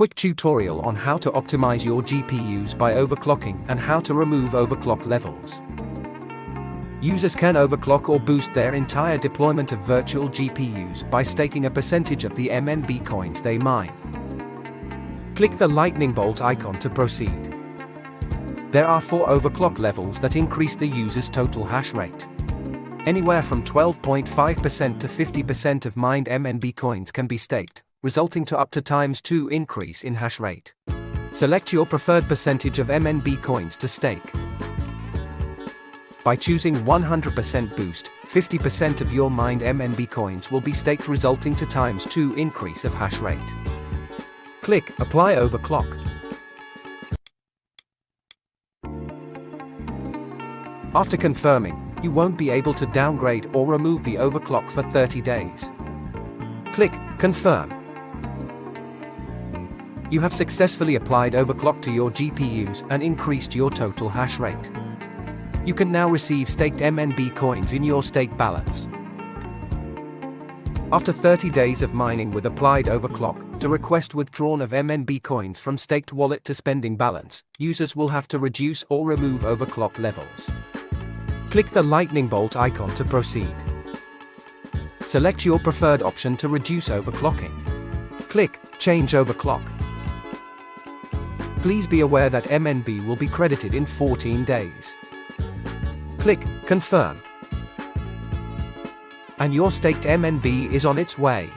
quick tutorial on how to optimize your GPUs by overclocking and how to remove overclock levels. Users can overclock or boost their entire deployment of virtual GPUs by staking a percentage of the MNB coins they mine. Click the lightning bolt icon to proceed. There are 4 overclock levels that increase the user's total hash rate. Anywhere from 12.5% to 50% of mined MNB coins can be staked, resulting to up to ×2 increase in hash rate. Select your preferred percentage of MNB coins to stake. By choosing 100% boost, 50% of your mined MNB coins will be staked, resulting to ×2 increase of hash rate. Click Apply Overclock. After confirming, you won't be able to downgrade or remove the overclock for 30 days. Click Confirm. You have successfully applied overclock to your GPUs and increased your total hash rate. You can now receive staked MNB coins in your stake balance. After 30 days of mining with applied overclock, to request withdrawn of MNB coins from staked wallet to spending balance, users will have to reduce or remove overclock levels. Click the lightning bolt icon to proceed. Select your preferred option to reduce overclocking. Click Change Overclock. Please be aware that MNB will be credited in 14 days. Click Confirm. And your staked MNB is on its way.